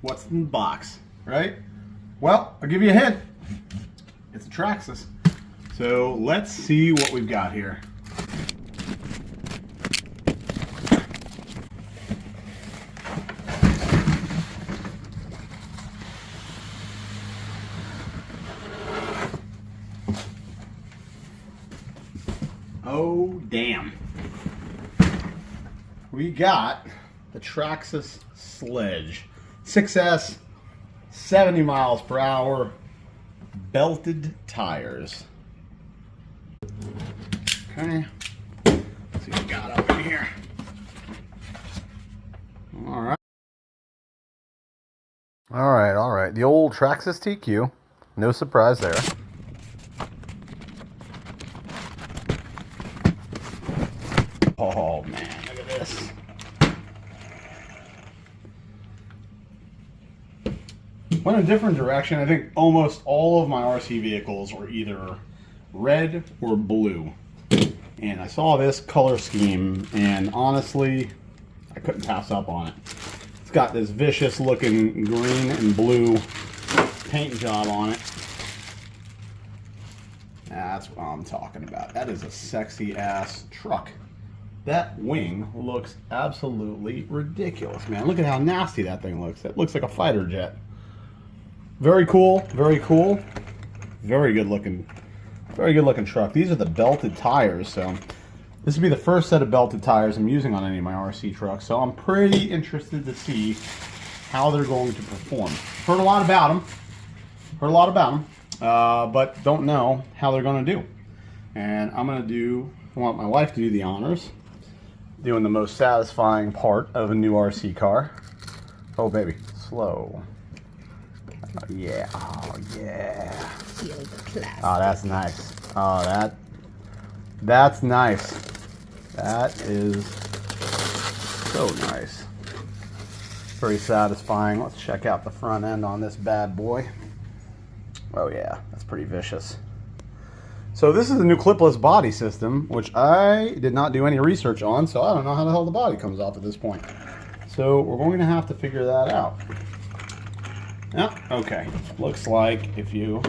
what's in the box, right? Well, I'll give you a hint. It's a Traxxas. So let's see what we've got here. Oh, damn. We got the Traxxas Sledge 6S, 70 miles per hour, belted tires. Okay, let's see what we got up in here. All right. The old Traxxas TQ. No surprise there. Oh man, look at this. Went a different direction. I think almost all of my RC vehicles were either red or blue. And I saw this color scheme, and honestly, I couldn't pass up on it. It's got this vicious looking green and blue paint job on it. That's what I'm talking about. That is a sexy ass truck. That wing looks absolutely ridiculous, man. Look at how nasty that thing looks. It looks like a fighter jet. Very cool, very cool. Very good looking truck. These are the belted tires, so this will be the first set of belted tires I'm using on any of my RC trucks. So I'm pretty interested to see how they're going to perform. Heard a lot about them, but don't know how they're going to do. And I want my wife to do the honors, doing the most satisfying part of a new RC car. Oh baby, slow. Oh yeah, oh yeah. Feel the class. Oh, that's nice. Oh, that's nice. That is so nice. Very satisfying. Let's check out the front end on this bad boy. Oh yeah, that's pretty vicious. So this is the new clipless body system, which I did not do any research on, so I don't know how the hell the body comes off at this point. So we're going to have to figure that out. Yeah, okay. Looks like if you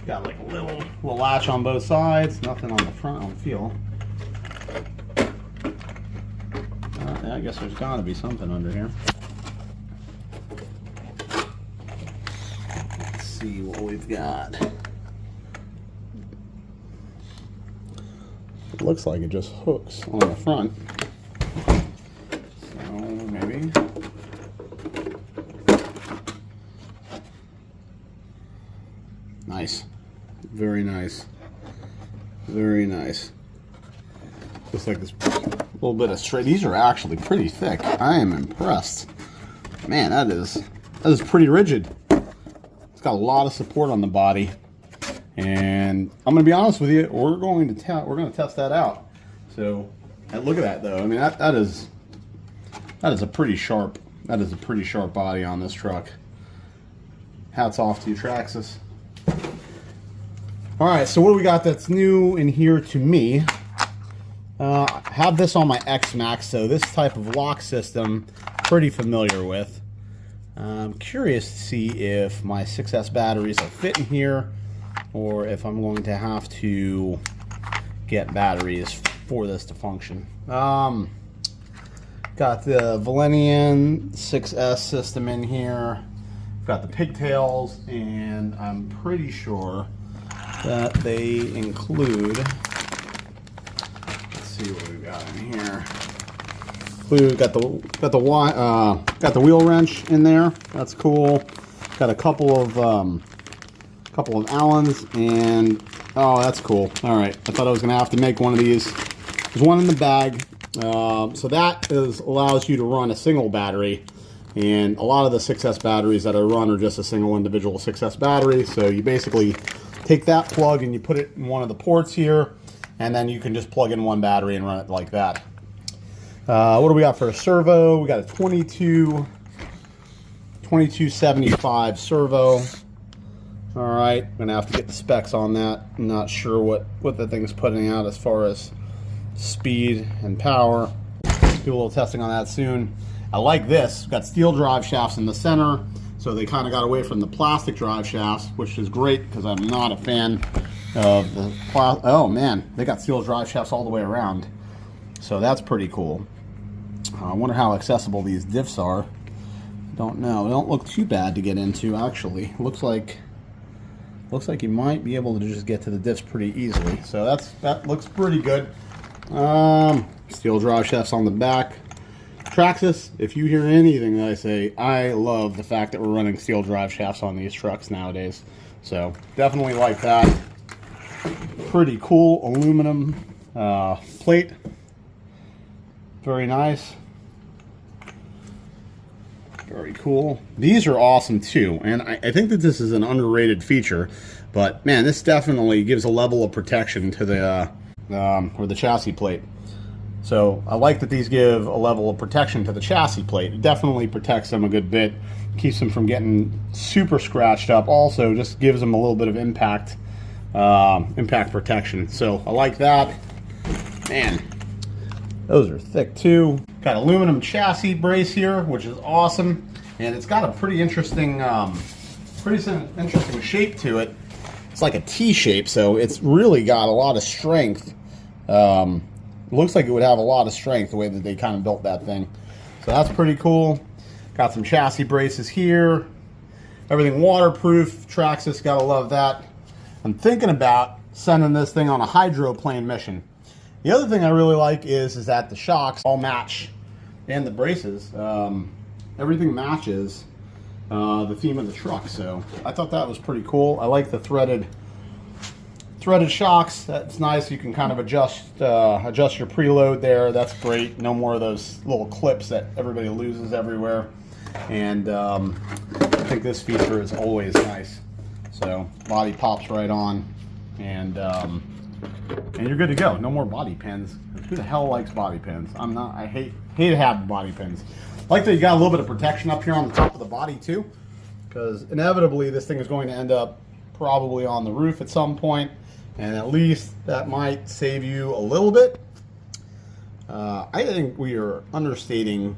got like a little latch on both sides, nothing on the front, I don't feel. I guess there's got to be something under here. Let's see what we've got. It looks like it just hooks on the front. So maybe. Nice. Very nice. Very nice. Just like this little bit of straight. These are actually pretty thick. I am impressed. Man, that is pretty rigid. It's got a lot of support on the body. And I'm going to be honest with you, we're going to test that out. So, look at that though. I mean, that is a pretty sharp body on this truck. Hats off to you, Traxxas. All right, so what do we got that's new in here to me? I have this on my X-Max, so this type of lock system, pretty familiar with. I'm curious to see if my 6S batteries will fit in here, or if I'm going to have to get batteries for this to function. Got the Valenian 6S system in here. Got the pigtails, and I'm pretty sure that they include, let's see what we've got in here. We've got the wheel wrench in there. That's cool. Got a couple of Allens, and oh, that's cool. All right, I thought I was gonna have to make one of these. There's one in the bag. So that allows you to run a single battery, and a lot of the 6S batteries that I run are just a single individual 6S battery. So you basically take that plug and you put it in one of the ports here, and then you can just plug in one battery and run it like that. What do we got for a servo? We got a 2275 servo. All right, I'm gonna have to get the specs on that. I'm not sure what the thing's putting out as far as speed and power. Do a little testing on that soon. I like this. Got steel drive shafts in the center, so they kind of got away from the plastic drive shafts, which is great because I'm not a fan of the oh man, they got steel drive shafts all the way around, so that's pretty cool. I wonder how accessible these diffs are. Don't know. They don't look too bad to get into, actually. Looks like you might be able to just get to the diffs pretty easily, so that looks pretty good. Steel drive shafts on the back. Traxxas, if you hear anything that I say, I love the fact that we're running steel drive shafts on these trucks nowadays. So definitely like that. Pretty cool aluminum plate. Very nice. Very cool. These are awesome too, and I think that this is an underrated feature, but man, this definitely gives a level of protection to the chassis plate. So I like that these give a level of protection to the chassis plate. It definitely protects them a good bit, keeps them from getting super scratched up. Also, just gives them a little bit of impact protection. So I like that. Man, those are thick too. Got aluminum chassis brace here, which is awesome, and it's got a pretty interesting shape to it. It's like a T shape, so it's really got a lot of strength. Looks like it would have a lot of strength the way that they kind of built that thing. So that's pretty cool. Got some chassis braces here. Everything waterproof. Traxxas, gotta love that. I'm thinking about sending this thing on a hydroplane mission. The other thing I really like is that the shocks all match, and the braces. Everything matches the theme of the truck. So I thought that was pretty cool. I like the threaded shocks. That's nice. You can kind of adjust your preload there. That's great. No more of those little clips that everybody loses everywhere. And I think this feature is always nice. So body pops right on, and you're good to go. No more body pins. Who the hell likes body pins? I'm not. I hate having body pins. I like that you got a little bit of protection up here on the top of the body too, because inevitably this thing is going to end up probably on the roof at some point. And at least that might save you a little bit. I think we are understating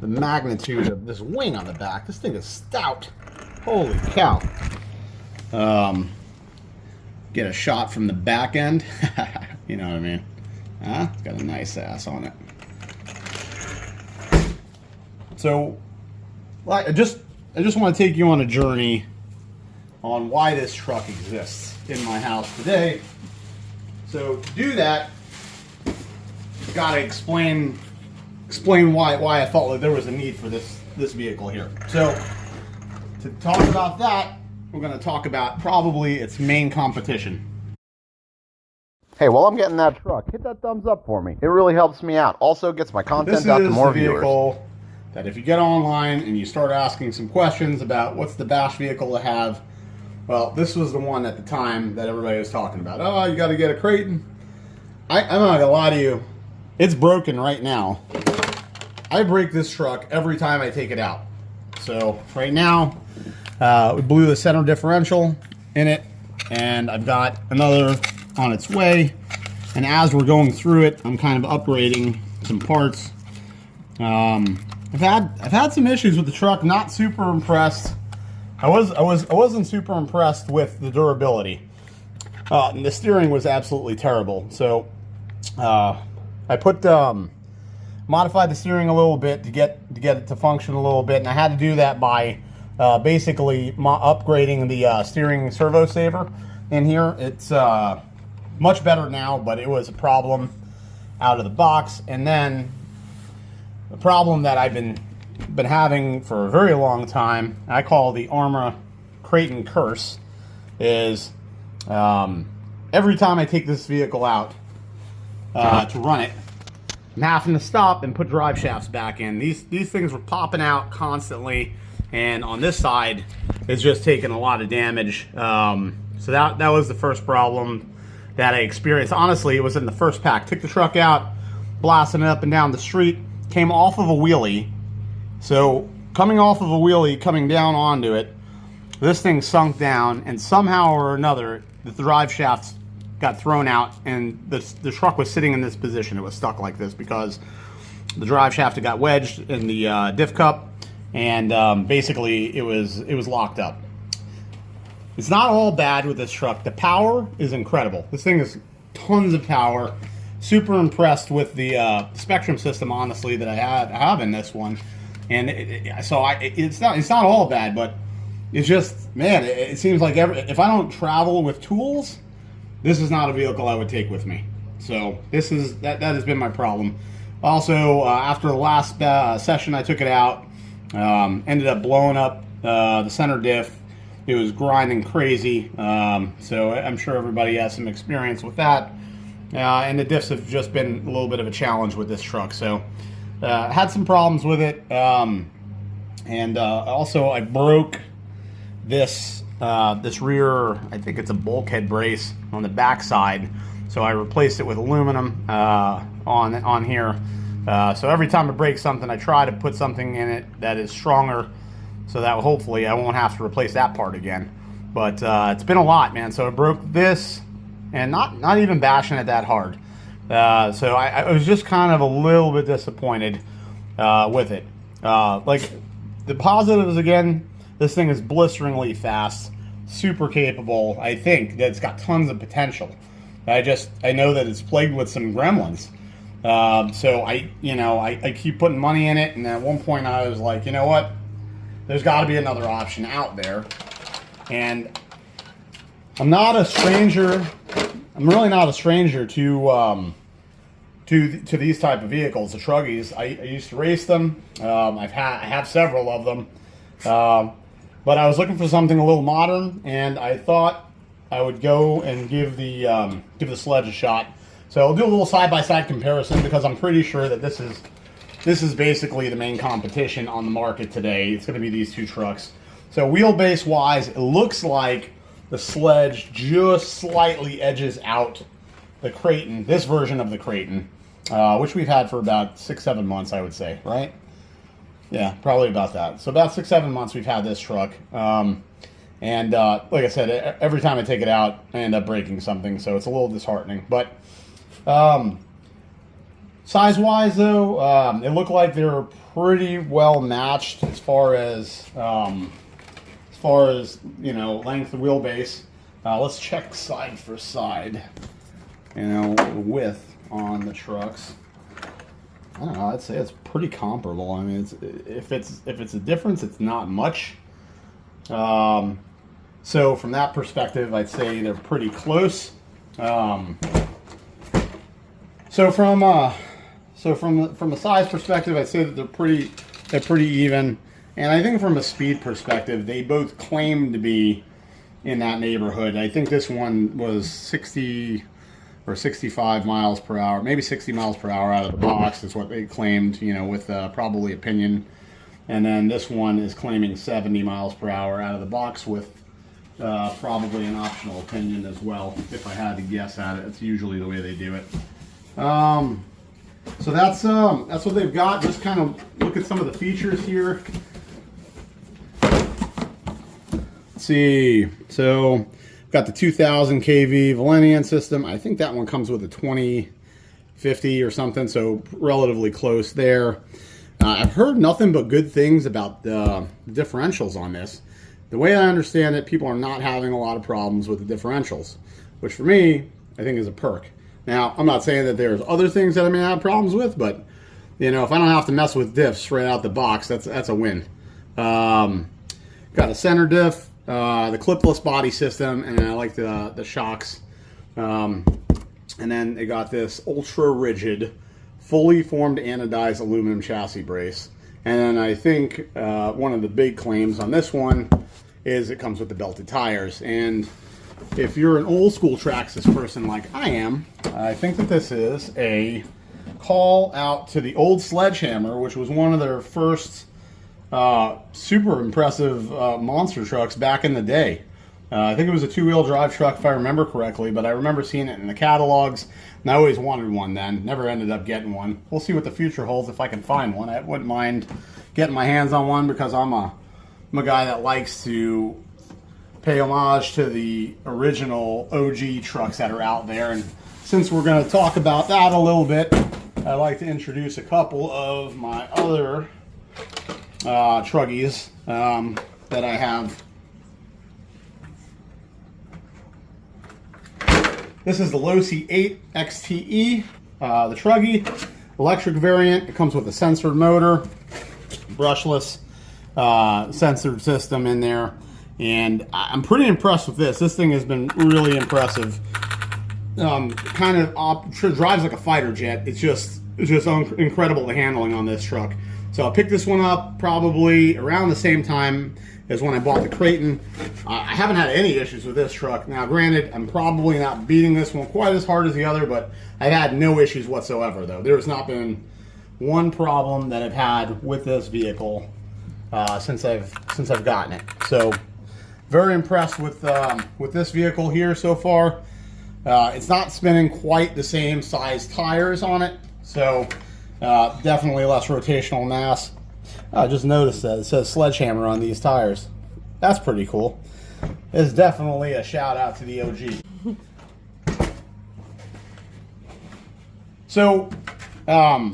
the magnitude of this wing on the back. This thing is stout. Holy cow. Get a shot from the back end. You know what I mean? It's got a nice ass on it. So, I just want to take you on a journey on why this truck exists in my house today. So to do that, got to explain why I felt like there was a need for this vehicle here. So to talk about that, we're going to talk about probably its main competition. Hey, while I'm getting that truck, hit that thumbs up for me. It really helps me out. Also gets my content out to more viewers. This is the vehicle that if you get online and you start asking some questions about what's the bash vehicle to have, well, this was the one at the time that everybody was talking about. Oh, you got to get a Creighton. I'm not going to lie to you. It's broken right now. I break this truck every time I take it out. So right now, we blew the center differential in it, and I've got another on its way. And as we're going through it, I'm kind of upgrading some parts. I've had some issues with the truck. Not super impressed. I wasn't super impressed with the durability. And the steering was absolutely terrible. So I put modified the steering a little bit to get it to function a little bit, and I had to do that by basically upgrading the steering servo saver in here. It's much better now, but it was a problem out of the box. And then the problem that I've been having for a very long time, I call the Arma Creighton curse, is every time I take this vehicle out to run it, I'm having to stop and put drive shafts back in. These things were popping out constantly, and on this side it's just taking a lot of damage. So that was the first problem that I experienced. Honestly, it was in the first pack. Took the truck out, blasting it up and down the street, came off of a wheelie. So coming off of a wheelie, coming down onto it, this thing sunk down, and somehow or another the drive shafts got thrown out, and the truck was sitting in this position. It was stuck like this because the drive shaft got wedged in the diff cup, and basically it was locked up. It's not all bad with this truck. The power is incredible. This thing is tons of power. Super impressed with the Spectrum system, honestly, that I have in this one. And it's not all bad, but it's just, man, it seems like if I don't travel with tools, this is not a vehicle I would take with me. So that has been my problem. Also, after the last session, I took it out. Ended up blowing up the center diff. It was grinding crazy, so I'm sure everybody has some experience with that. And the diffs have just been a little bit of a challenge with this truck. So had some problems with it. And also I broke this rear, I think it's a bulkhead brace on the back side. So I replaced it with aluminum on here. So every time I break something, I try to put something in it that is stronger, so that hopefully I won't have to replace that part again. But it's been a lot, man. So I broke this, and not even bashing it that hard. So I was just kind of a little bit disappointed with it. Like, the positives, again, this thing is blisteringly fast, super capable. I think that it's got tons of potential. I know that it's plagued with some gremlins. So I keep putting money in it, and at one point I was like, you know what? There's got to be another option out there. And I'm not a stranger. I'm really not a stranger to these type of vehicles, the Truggies. I used to race them. I have several of them. But I was looking for something a little modern, and I thought I would go and give the Sledge a shot. So I'll do a little side-by-side comparison, because I'm pretty sure that this is basically the main competition on the market today. It's going to be these two trucks. So wheelbase-wise, it looks like the Sledge just slightly edges out the Kraton, this version of the Kraton, which we've had for about 6-7 months, I would say, right? Yeah, probably about that. So about 6-7 months we've had this truck. And like I said, every time I take it out, I end up breaking something, so it's a little disheartening. But size-wise, though, it looked like they were pretty well matched as far as length of wheelbase. Let's check side for side, width on the trucks. I don't know, I'd say it's pretty comparable. I mean, if it's a difference, it's not much. So from that perspective, I'd say they're pretty close. So from a size perspective, I'd say that they're pretty even. And I think from a speed perspective, they both claim to be in that neighborhood. I think this one was 60 or 65 miles per hour, maybe 60 miles per hour out of the box is what they claimed, with probably opinion. And then this one is claiming 70 miles per hour out of the box with probably an optional opinion as well, if I had to guess at it. It's usually the way they do it. So that's what they've got. Just kind of look at some of the features here. Let's see. So got the 2000 kV Valenian system. I think that one comes with a 2050 or something, so relatively close there. I've heard nothing but good things about the differentials on this. The way I understand it, people are not having a lot of problems with the differentials, which for me, I think is a perk. Now, I'm not saying that there's other things that I may have problems with, but if I don't have to mess with diffs right out the box, that's a win. Got a center diff, the clipless body system, and I like the shocks. And then they got this ultra rigid, fully formed anodized aluminum chassis brace. And then I think one of the big claims on this one is it comes with the belted tires. And if you're an old school Traxxas person like I am, I think that this is a call out to the old Sledgehammer, which was one of their first super impressive monster trucks back in the day. I think it was a two-wheel drive truck if I remember correctly, but I remember seeing it in the catalogs, and I always wanted one then. Never ended up getting one. We'll see what the future holds if I can find one. I wouldn't mind getting my hands on one, because I'm a guy that likes to pay homage to the original OG trucks that are out there. And since we're going to talk about that a little bit, I'd like to introduce a couple of my other truggies that I have. This is the Losi 8 XTE, the truggy, electric variant. It comes with a censored motor, brushless censored system in there, and I'm pretty impressed with this. This thing has been really impressive. Kind of drives like a fighter jet. It's just incredible, the handling on this truck. So I picked this one up probably around the same time as when I bought the Creighton. I haven't had any issues with this truck. Now granted, I'm probably not beating this one quite as hard as the other, but I've had no issues whatsoever though. There's not been one problem that I've had with this vehicle since I've gotten it. So very impressed with this vehicle here so far. It's not spinning quite the same size tires on it, so definitely less rotational mass. I just noticed that it says Sledgehammer on these tires. That's pretty cool. It's definitely a shout out to the OG. So what I'm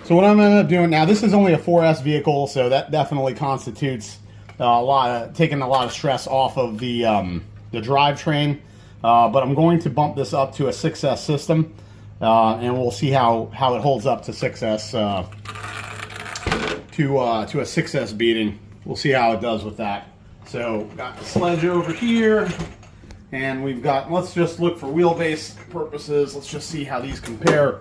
gonna end up doing now, this is only a 4S vehicle, so that definitely constitutes taking a lot of stress off of the drivetrain. But I'm going to bump this up to a 6S system, and we'll see how it holds up to 6S to a 6S beating. We'll see how it does with that. So got the Sledge over here, and we've got, let's just look for wheelbase purposes. Let's just see how these compare.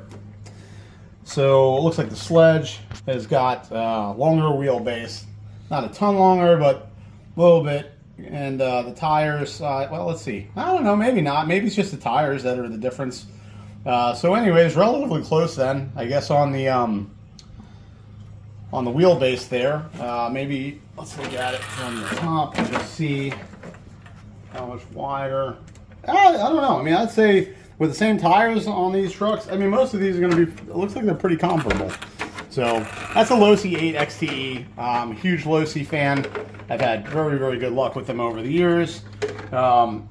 So it looks like the Sledge has got longer wheelbase, not a ton longer, but a little bit. And the tires, well, let's see. I don't know, maybe not. Maybe it's just the tires that are the difference. So anyways, relatively close then, I guess, on the wheelbase there. Maybe let's look at it from the top and just see how much wider. I don't know. I mean, I'd say with the same tires on these trucks, I mean, most of these are going to be, it looks like they're pretty comparable. So that's a Losi 8 XTE. Huge Losi fan. I've had very, very good luck with them over the years. And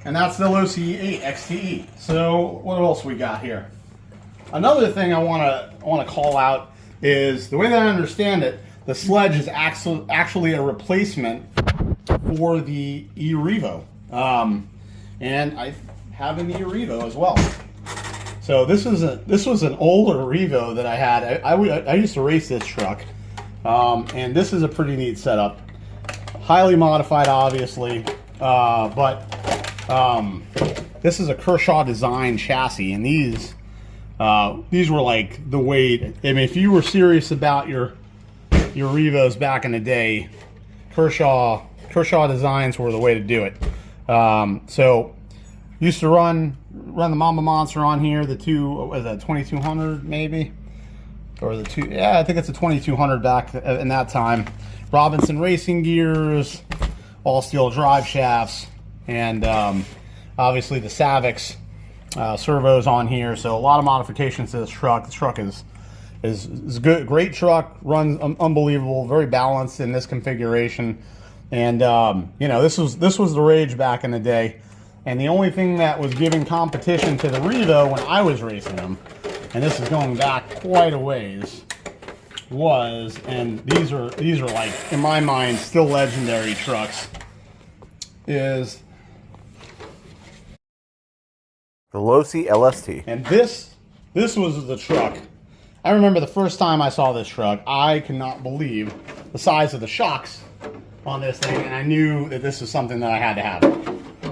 that's the Losi 8 XTE. So what else we got here? Another thing I want to call out is, the way that I understand it, the Sledge is actually a replacement for the e-Revo. And I have an e-Revo as well. So this was an older Revo that I had. I used to race this truck, and this is a pretty neat setup. Highly modified, obviously, but this is a Kershaw design chassis, and these were like the way. I mean, if you were serious about your Revos back in the day, Kershaw designs were the way to do it. So used to run the Mama Monster on here, the was that 2200 maybe, or the two? Yeah, I think it's a 2200 back in that time. Robinson racing gears, all steel drive shafts, and obviously the Savix servos on here. So a lot of modifications to this truck. This truck is good, great truck, runs unbelievable, very balanced in this configuration, and you know, this was the rage back in the day. And the only thing that was giving competition to the Revo when I was racing them, and this is going back quite a ways, and these are like, in my mind, still legendary trucks, is the Losi LST. And this was the truck. I remember the first time I saw this truck, I could not believe the size of the shocks on this thing, and I knew that this was something that I had to have.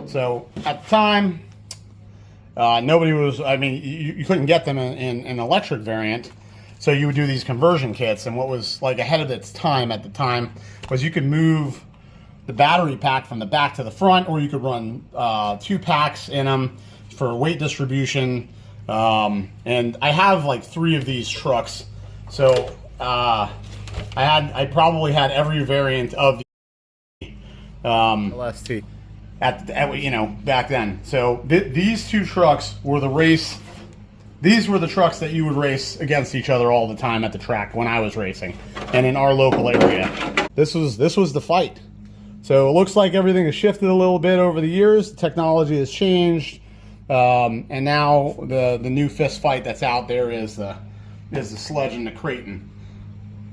So at the time, nobody was, I mean, you couldn't get them in an electric variant, so you would do these conversion kits. And what was like ahead of its time at the time was you could move the battery pack from the back to the front, or you could run 2 packs in them for weight distribution. And I have like 3 of these trucks, so I probably had every variant of the LST. you know, back then. So these 2 trucks were the race. These were the trucks that you would race against each other all the time at the track when I was racing, and in our local area. This was the fight. So it looks like everything has shifted a little bit over the years. The technology has changed. And now the new fist fight that's out there is the Sledge and the Creighton.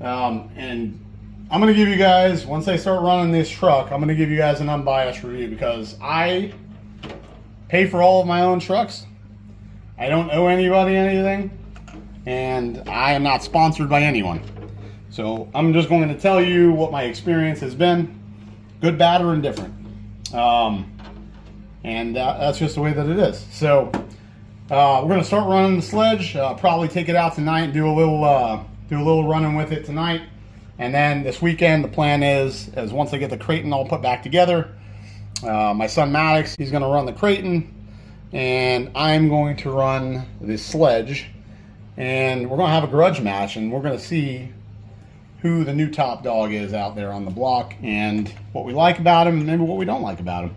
And I'm going to give you guys, once I start running this truck, I'm going to give you guys an unbiased review because I pay for all of my own trucks. I don't owe anybody anything, and I am not sponsored by anyone. So I'm just going to tell you what my experience has been, good, bad, or indifferent. And that's just the way that it is. So we're going to start running the Sledge, probably take it out tonight, do a little running with it tonight. And then this weekend, the plan is once I get the Creighton all put back together, my son Maddox, he's going to run the Creighton, and I'm going to run the Sledge. And we're going to have a grudge match, and we're going to see who the new top dog is out there on the block, and what we like about him, and maybe what we don't like about him.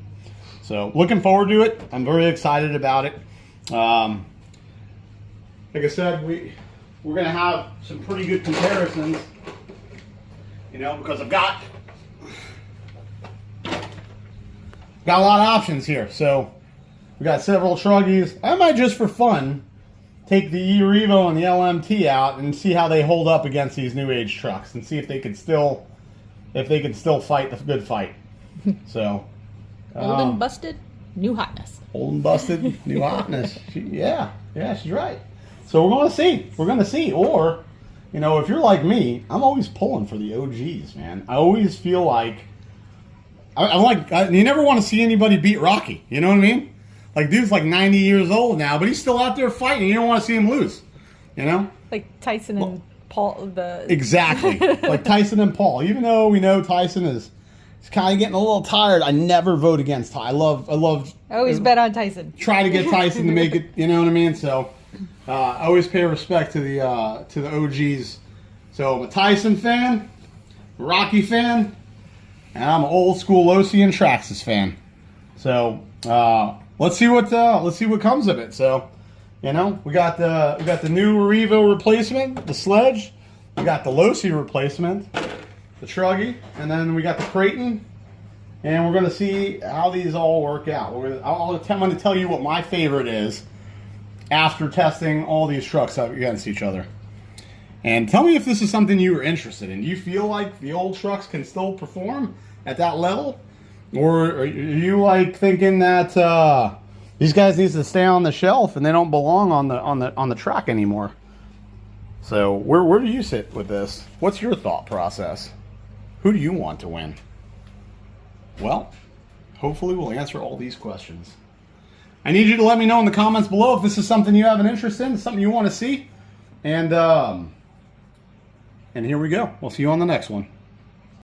So looking forward to it. I'm very excited about it. Like I said, we're going to have some pretty good comparisons. You know, because I've got a lot of options here. So we got several truggies. I might just for fun take the E-Revo and the LMT out and see how they hold up against these new age trucks and see if they can still fight the good fight. So old and busted, new hotness. Old and busted, new hotness. Yeah, she's right. So we're going to see. Or, you know, if you're like me, I'm always pulling for the OGs, man. I always feel like you never want to see anybody beat Rocky. You know what I mean? Like, dude's like 90 years old now, but he's still out there fighting. You don't want to see him lose. You know? Like Tyson and Paul. Exactly. Like Tyson and Paul. Even though we know Tyson is kind of getting a little tired, I never vote against Tyson. I always bet on Tyson. Try to get Tyson to make it. You know what I mean? So. I always pay respect to the OGs. So I'm a Tyson fan, Rocky fan, and I'm an old school Losi and Traxxas fan. So let's see what comes of it. So, you know, we got the new Revo replacement, the Sledge. We got the Losi replacement, the Truggy, and then we got the Creighton. And we're going to see how these all work out. I'm going to tell you what my favorite is after testing all these trucks up against each other. And tell me if this is something you are interested in. Do you feel like the old trucks can still perform at that level? Or are you like thinking that these guys need to stay on the shelf and they don't belong on the track anymore? So where do you sit with this? What's your thought process? Who do you want to win? Well, hopefully we'll answer all these questions. I need you to let me know in the comments below if this is something you have an interest in, something you want to see. And here we go. We'll see you on the next one.